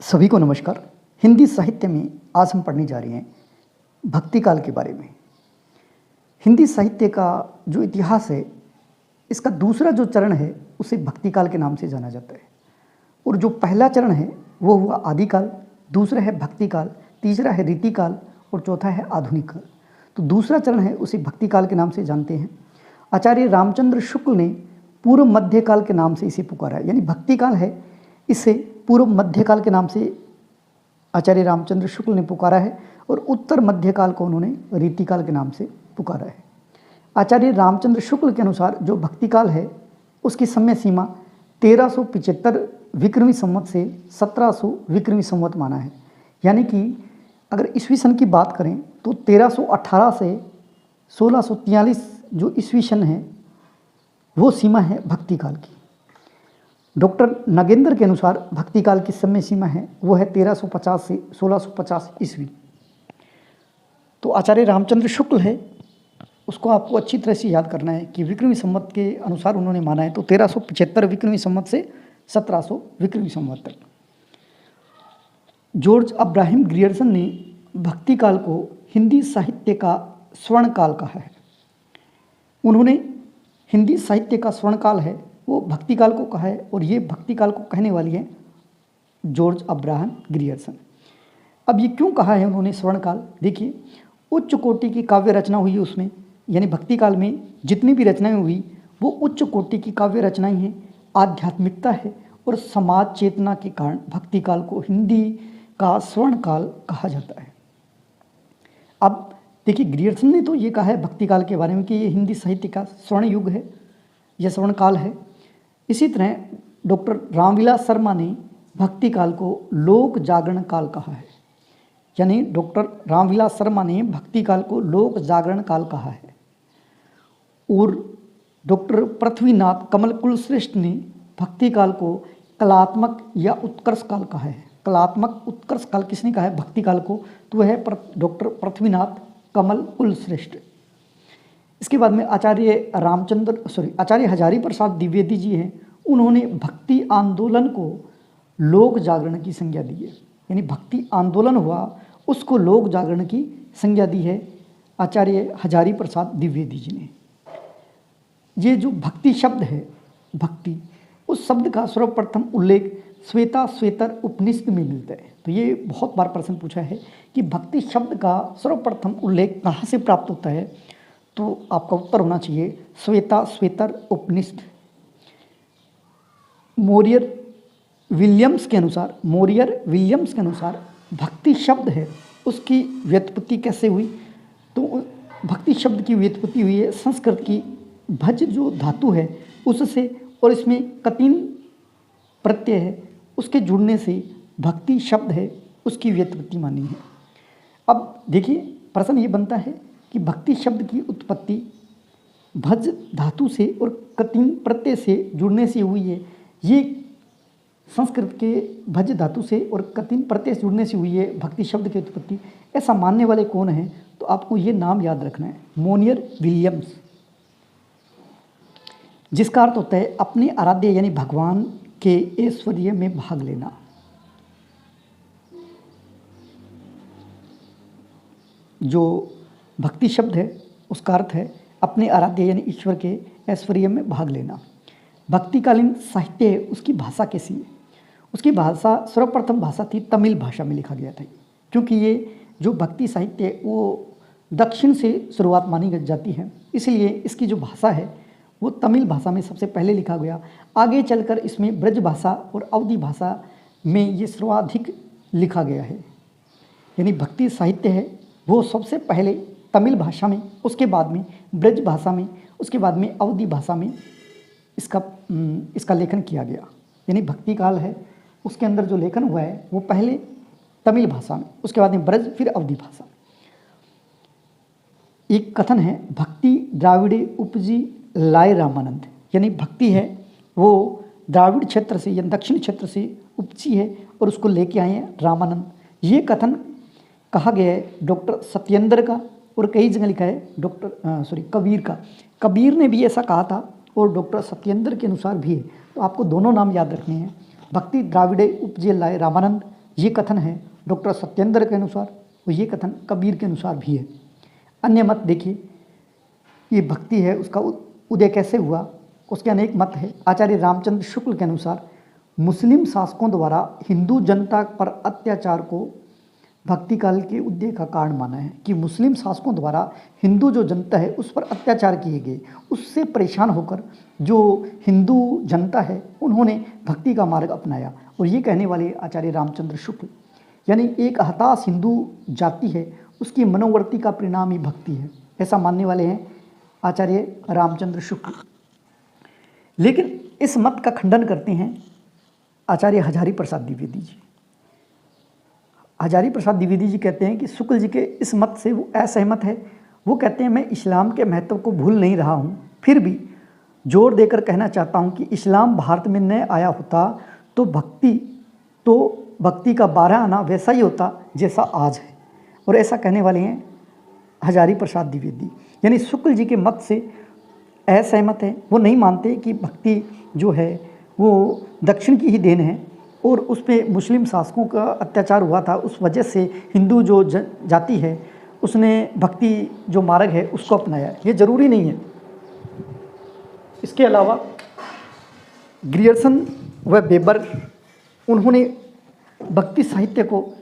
सभी को नमस्कार। हिंदी साहित्य में आज हम पढ़ने जा रहे हैं भक्ति काल के बारे में। हिंदी साहित्य का जो इतिहास है, इसका दूसरा जो चरण है उसे भक्ति काल के नाम से जाना जाता है। और जो पहला चरण है वो हुआ आदिकाल, दूसरा है भक्ति काल, तीसरा है रीतिकाल और चौथा है आधुनिक काल। तो दूसरा चरण है उसे भक्ति काल के नाम से जानते हैं। आचार्य रामचंद्र शुक्ल ने पूर्व मध्यकाल के नाम से इसे पुकारा है, यानी भक्ति काल है, इसे पूर्व मध्यकाल के नाम से आचार्य रामचंद्र शुक्ल ने पुकारा है और उत्तर मध्यकाल को उन्होंने रीतिकाल के नाम से पुकारा है। आचार्य रामचंद्र शुक्ल के अनुसार जो भक्ति काल है उसकी समय सीमा 1375 विक्रमी संवत से 1700 विक्रमी संवत माना है। यानी कि अगर ईस्वी सन की बात करें तो 1318 से 1643 जो ईस्वी सन है वो सीमा है भक्ति काल की। डॉक्टर नगेंद्र के अनुसार भक्ति काल की समय सीमा है वो है 1350 से 1650 ईस्वी। तो आचार्य रामचंद्र शुक्ल है उसको आपको अच्छी तरह से याद करना है कि विक्रमी संवत के अनुसार उन्होंने माना है तो 1375 विक्रमी संवत से 1700 विक्रमी संवत तक। जॉर्ज अब्राहम ग्रियर्सन ने भक्ति काल को हिंदी साहित्य का स्वर्ण काल कहा है। उन्होंने हिंदी साहित्य का स्वर्ण काल है वो भक्ति काल को कहा है और ये भक्ति काल को कहने वाली है जॉर्ज अब्राहम ग्रियर्सन। अब ये क्यों कहा है उन्होंने स्वर्ण काल? देखिए, उच्च कोटि की काव्य रचना हुई उसमें, यानी भक्ति काल में जितनी भी रचनाएं हुई वो उच्च कोटि की काव्य रचनाएं हैं, आध्यात्मिकता है और समाज चेतना के कारण भक्ति काल को हिंदी का स्वर्ण काल कहा जाता है। अब देखिए, ग्रियर्सन ने तो ये कहा है भक्ति काल के बारे में कि ये हिंदी साहित्य का स्वर्ण युग है, यह स्वर्ण काल है। इसी तरह डॉक्टर रामविलास शर्मा ने भक्ति काल को लोक जागरण काल कहा है, यानी डॉक्टर रामविलास शर्मा ने भक्ति काल को लोक जागरण काल कहा है। और डॉक्टर पृथ्वीनाथ कमल कुलश्रेष्ठ ने भक्ति काल को कलात्मक या उत्कर्ष काल कहा है। कलात्मक उत्कर्ष काल किसने कहा है भक्ति काल को? तो वह है डॉक्टर पृथ्वीनाथ कमल कुलश्रेष्ठ। इसके बाद में आचार्य हजारी प्रसाद द्विवेदी जी हैं, उन्होंने भक्ति आंदोलन को लोक जागरण की संज्ञा दी है, यानी भक्ति आंदोलन हुआ उसको लोक जागरण की संज्ञा दी है आचार्य हजारी प्रसाद द्विवेदी जी ने। ये जो भक्ति शब्द है, भक्ति, उस शब्द का सर्वप्रथम उल्लेख श्वेता श्वेतर उपनिषद में मिलता है। तो ये बहुत बार प्रश्न पूछा है कि भक्ति शब्द का सर्वप्रथम उल्लेख कहाँ से प्राप्त होता है, तो आपका उत्तर होना चाहिए श्वेता श्वेतर उपनिषद। मोरियर विलियम्स के अनुसार भक्ति शब्द है उसकी व्युत्पत्ति कैसे हुई? तो भक्ति शब्द की व्युत्पत्ति हुई है संस्कृत की भज जो धातु है उससे, और इसमें कतिन प्रत्यय है उसके जुड़ने से भक्ति शब्द है उसकी व्युत्पत्ति मानी है। अब देखिए, प्रश्न ये बनता है कि भक्ति शब्द की उत्पत्ति भज धातु से और कतिन प्रत्यय से जुड़ने से हुई है। ये संस्कृत के भज धातु से और कतिन प्रत्यय से जुड़ने से हुई है भक्ति शब्द की उत्पत्ति। ऐसा मानने वाले कौन हैं? तो आपको ये नाम याद रखना है, मोनियर विलियम्स, जिसका अर्थ होता है अपने आराध्य यानी भगवान के ऐश्वर्य में भाग लेना। जो भक्ति शब्द है उसका अर्थ है अपने आराध्य यानी ईश्वर के ऐश्वर्य में भाग लेना। भक्तिकालीन साहित्य है उसकी भाषा कैसी है? उसकी भाषा सर्वप्रथम भाषा थी तमिल भाषा में लिखा गया था, क्योंकि ये जो भक्ति साहित्य है वो दक्षिण से शुरुआत मानी जाती है, इसलिए इसकी जो भाषा है वो तमिल भाषा में सबसे पहले लिखा गया। आगे चलकर इसमें ब्रज भाषा और अवधी भाषा में ये सर्वाधिक लिखा गया है। यानी भक्ति साहित्य है वो सबसे पहले तमिल भाषा में, उसके बाद में ब्रज भाषा में, उसके बाद में अवधी भाषा में इसका लेखन किया गया। यानी भक्ति काल है उसके अंदर जो लेखन हुआ है वो पहले तमिल भाषा में, उसके बाद में ब्रज, फिर अवधी भाषा। एक कथन है भक्ति द्राविड़े उपजी लाए रामानंद, यानी भक्ति है वो द्राविड़ क्षेत्र से या दक्षिण क्षेत्र से उपजी है और उसको लेके आए हैं रामानंद। ये कथन कहा गया है डॉक्टर सत्येंद्र का और कई जगह लिखा है कबीर का। कबीर ने भी ऐसा कहा था और डॉक्टर सत्येंद्र के अनुसार भी है। तो आपको दोनों नाम याद रखने हैं, भक्ति द्राविड़े उपजे लाए रामानंद ये कथन है डॉक्टर सत्येंद्र के अनुसार, और ये कथन कबीर के अनुसार भी है। अन्य मत देखिए, ये भक्ति है उसका उदय कैसे हुआ, उसके अनेक मत है। आचार्य रामचंद्र शुक्ल के अनुसार मुस्लिम शासकों द्वारा हिंदू जनता पर अत्याचार को भक्ति काल के उदय का कारण माना है, कि मुस्लिम शासकों द्वारा हिंदू जो जनता है उस पर अत्याचार किए गए, उससे परेशान होकर जो हिंदू जनता है उन्होंने भक्ति का मार्ग अपनाया। और ये कहने वाले आचार्य रामचंद्र शुक्ल, यानी एक हताश हिंदू जाति है उसकी मनोवृत्ति का परिणाम ही भक्ति है, ऐसा मानने वाले हैं आचार्य रामचंद्र शुक्ल। लेकिन इस मत का खंडन करते हैं आचार्य हजारी प्रसाद द्विवेदी जी। हजारी प्रसाद द्विवेदी जी कहते हैं कि शुक्ल जी के इस मत से वो असहमत है। वो कहते हैं, मैं इस्लाम के महत्व को भूल नहीं रहा हूँ, फिर भी जोर देकर कहना चाहता हूँ कि इस्लाम भारत में न आया होता तो भक्ति का 12 आना वैसा ही होता जैसा आज है। और ऐसा कहने वाले हैं हजारी प्रसाद द्विवेदी, यानी शुक्ल जी के मत से असहमत है। वो नहीं मानते कि भक्ति जो है वो दक्षिण की ही देन है और उस पर मुस्लिम शासकों का अत्याचार हुआ था, उस वजह से हिंदू जो जाति है उसने भक्ति जो मार्ग है उसको अपनाया। ये ज़रूरी नहीं है। इसके अलावा ग्रियर्सन व बेबर, उन्होंने भक्ति साहित्य को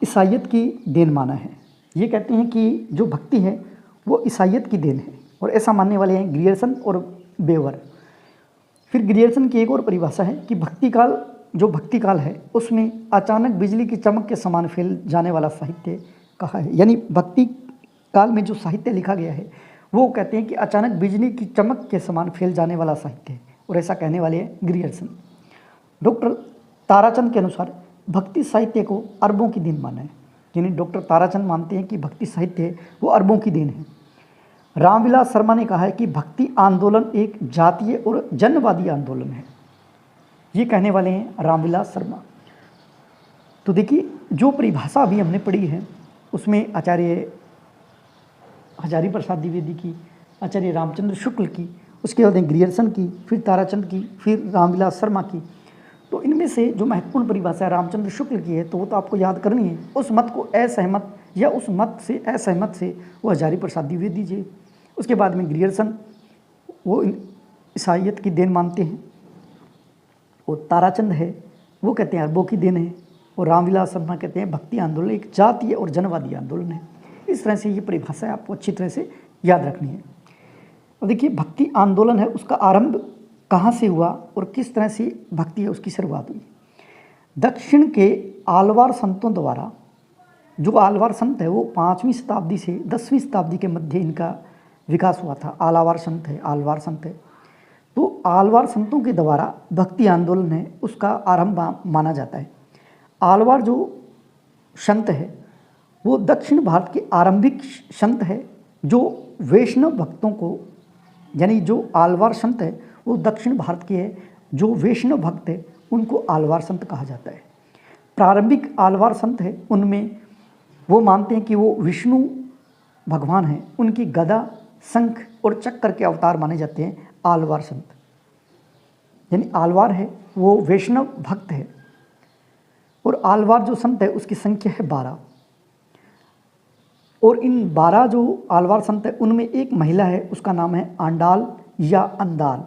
ईसाइयत की देन माना है। ये कहते हैं कि जो भक्ति है वो ईसाइयत की देन है, और ऐसा मानने वाले हैं ग्रियर्सन और बेवर। फिर ग्रियर्सन की एक और परिभाषा है कि भक्ति काल है उसमें अचानक बिजली की चमक के समान फैल जाने वाला साहित्य कहा है। यानी भक्ति काल में जो साहित्य लिखा गया है वो कहते हैं कि अचानक बिजली की चमक के समान फैल जाने वाला साहित्य है, और ऐसा कहने वाले हैं ग्रियर्सन। डॉक्टर ताराचंद के अनुसार भक्ति साहित्य को अरबों की देन माना है, यानी डॉक्टर ताराचंद मानते हैं कि भक्ति साहित्य है वो अरबों की देन है। रामविलास शर्मा ने कहा है कि भक्ति आंदोलन एक जातीय और जनवादी आंदोलन है। ये कहने वाले हैं रामविलास शर्मा। तो देखिए, जो परिभाषा अभी हमने पढ़ी है उसमें आचार्य हजारी प्रसाद द्विवेदी की, आचार्य रामचंद्र शुक्ल की, उसके बाद ग्रियर्सन की, फिर ताराचंद की, फिर रामविलास शर्मा की। तो इनमें से जो महत्वपूर्ण परिभाषा रामचंद्र शुक्ल की है तो वो तो आपको याद करनी है। उस मत को असहमत या उस मत से असहमत से वो हजारी प्रसाद द्विवेदी जी। उसके बाद में ग्रियर्सन वो ईसाइयत की देन मानते हैं, और ताराचंद है वो कहते हैं अरबों की देन है, और रामविलास शर्मा कहते हैं भक्ति आंदोलन एक जातीय और जनवादी आंदोलन है। इस तरह से ये परिभाषा आपको अच्छी तरह से याद रखनी है। और देखिए, भक्ति आंदोलन है उसका आरंभ कहाँ से हुआ और किस तरह से भक्ति है उसकी शुरुआत हुई। दक्षिण के आलवार संतों द्वारा, जो आलवार संत है वो 5वीं शताब्दी से 10वीं शताब्दी के मध्य इनका विकास हुआ था। आलवार संत है। तो आलवार संतों के द्वारा भक्ति आंदोलन है उसका आरंभ माना जाता है। आलवार जो संत है वो दक्षिण भारत के आरंभिक संत है, जो वैष्णव भक्तों को, यानी जो आलवार संत है वो दक्षिण भारत के है, जो वैष्णव भक्त है उनको आलवार संत कहा जाता है। प्रारंभिक आलवार संत है उनमें वो मानते हैं कि वो विष्णु भगवान हैं, उनकी गदा, शंख और चक्र के अवतार माने जाते हैं आलवार संत। यानी आलवार है वो वैष्णव भक्त है, और आलवार जो संत है उसकी संख्या है 12, और इन 12 जो आलवार संत है उनमें एक महिला है, उसका नाम है आंडाल या अंदाल।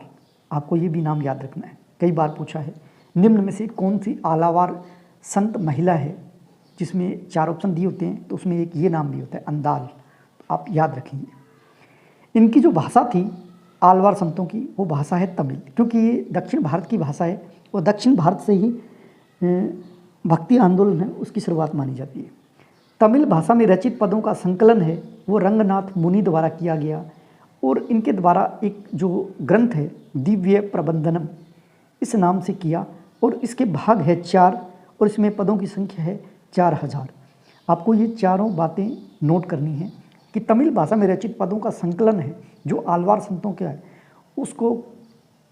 आपको ये भी नाम याद रखना है, कई बार पूछा है। निम्न में से कौन सी आलवार संत महिला है, जिसमें 4 ऑप्शन दिए होते हैं तो उसमें एक ये नाम भी होता है अंदाल, आप याद रखेंगे। इनकी जो भाषा थी आलवार संतों की, वो भाषा है तमिल, क्योंकि ये दक्षिण भारत की भाषा है और दक्षिण भारत से ही भक्ति आंदोलन है उसकी शुरुआत मानी जाती है। तमिल भाषा में रचित पदों का संकलन है वो रंगनाथ मुनि द्वारा किया गया, और इनके द्वारा एक जो ग्रंथ है दिव्य प्रबंधनम इस नाम से किया, और इसके भाग है 4, और इसमें पदों की संख्या है 4000। आपको ये चारों बातें नोट करनी है कि तमिल भाषा में रचित पदों का संकलन है जो आलवार संतों का है, उसको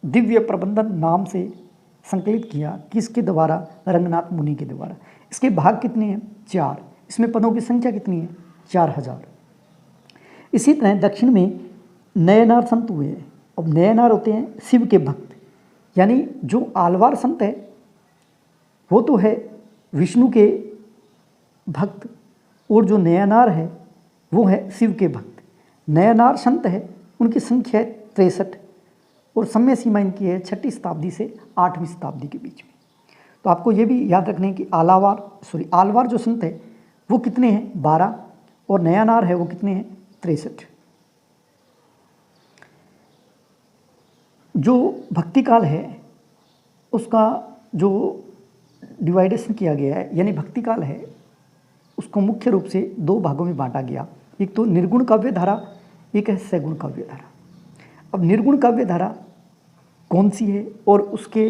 दिव्य प्रबंधन नाम से संकलित किया, किसके द्वारा? रंगनाथ मुनि के द्वारा। इसके भाग कितने हैं? 4। इसमें पदों की संख्या कितनी है? 4000। इसी तरह दक्षिण में नयनार संत हुए हैं। अब नयनार होते हैं शिव के भक्त, यानी जो आलवार संत है वो तो है विष्णु के भक्त और जो नयनार है वो है शिव के भक्त। नयनार संत है, उनकी संख्या है 63 और समय सीमा इनकी है 6वीं शताब्दी से 8वीं शताब्दी के बीच में। तो आपको ये भी याद रखना है कि आलवार जो संत है वो कितने हैं, 12, और नयनार है वो कितने हैं, 63। जो भक्ति काल है उसका जो डिवाइडेशन किया गया है, यानी भक्ति काल है उसको मुख्य रूप से 2 भागों में बांटा गया। एक तो निर्गुण काव्य धारा, एक है सगुण काव्य धारा। अब निर्गुण काव्य धारा कौन सी है और उसके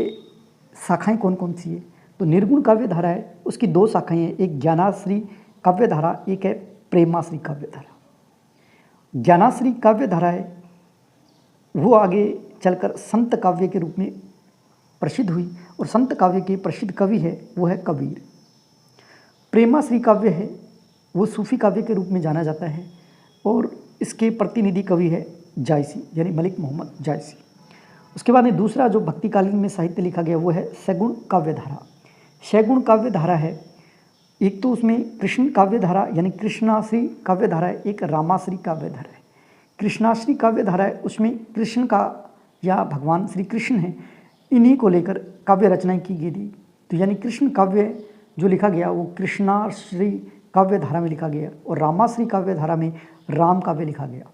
शाखाएं कौन कौन सी है? तो निर्गुण काव्य धारा है, उसकी 2 शाखाएं हैं, एक ज्ञानाश्री काव्य धारा, एक है प्रेमाश्री काव्य धारा। ज्ञानाश्री काव्य धारा है वो आगे चलकर संत काव्य के रूप में प्रसिद्ध हुई और संत काव्य के प्रसिद्ध कवि है वो है कबीर। प्रेमाश्री काव्य है वो सूफी काव्य के रूप में जाना जाता है और इसके प्रतिनिधि कवि है जायसी, यानी मलिक मोहम्मद जायसी। उसके बाद में दूसरा जो भक्तिकालीन में साहित्य लिखा गया वो है सगुण काव्य धारा। सगुण काव्य धारा है, एक तो उसमें कृष्ण काव्य धारा यानी कृष्णाश्री काव्य धारा है, एक रामाश्री काव्य धारा है। कृष्णाश्री काव्य धारा है, उसमें कृष्ण का या भगवान श्री कृष्ण है, इन्हीं को लेकर काव्य रचनाएं की गई थी। तो यानी कृष्ण काव्य जो लिखा गया वो कृष्णाश्री काव्य धारा में लिखा गया और रामाश्री काव्य धारा में राम काव्य लिखा गया।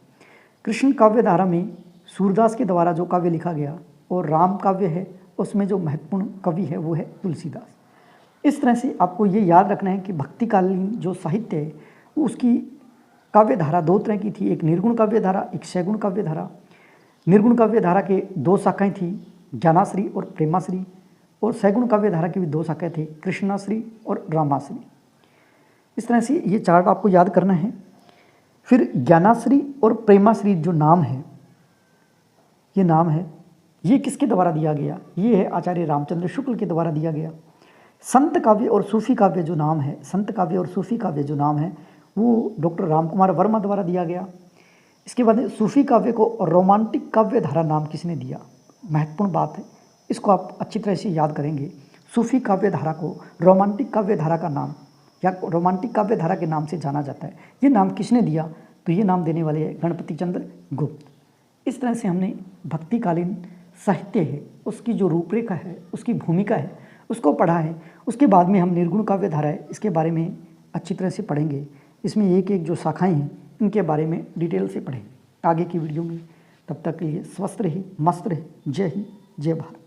कृष्ण काव्य धारा में सूरदास के द्वारा जो काव्य लिखा गया और राम काव्य है उसमें जो महत्वपूर्ण कवि है वो है तुलसीदास। इस तरह से आपको ये याद रखना है कि भक्तिकालीन जो साहित्य है उसकी काव्य धारा 2 तरह की थी, एक निर्गुण काव्य धारा, एक सगुण काव्य धारा। निर्गुण काव्य धारा के 2 शाखाएं थी, ज्ञानाश्री और प्रेमाश्री, और सगुण काव्य धारा की भी 2 शाखाएं थी, कृष्णाश्री और रामाश्री। इस तरह से ये चार्ट आपको याद करना है। फिर ज्ञानाश्री और प्रेमाश्री जो नाम है, ये नाम है ये किसके द्वारा दिया गया? ये है आचार्य रामचंद्र शुक्ल के द्वारा दिया गया। संत काव्य और सूफी काव्य जो नाम है, संत काव्य और सूफी काव्य जो नाम है वो डॉक्टर रामकुमार वर्मा द्वारा दिया गया। इसके बाद सूफी काव्य को रोमांटिक काव्य धारा नाम किसने दिया? महत्वपूर्ण बात है, इसको आप अच्छी तरह से याद करेंगे। सूफी काव्य धारा को रोमांटिक काव्य धारा का नाम या रोमांटिक काव्य धारा के नाम से जाना जाता है। ये नाम किसने दिया? तो ये नाम देने वाले हैं गणपति चंद्र गुप्त। इस तरह से हमने भक्तिकालीन साहित्य है उसकी जो रूपरेखा है, उसकी भूमिका है, उसको पढ़ा है। उसके बाद में हम निर्गुण काव्य धारा है इसके बारे में अच्छी तरह से पढ़ेंगे। इसमें एक एक जो शाखाएं हैं इनके बारे में डिटेल से पढ़ेंगे आगे की वीडियो में। तब तक के लिए स्वस्थ रहिए, मस्त रहिए। जय हिंद, जय भारत।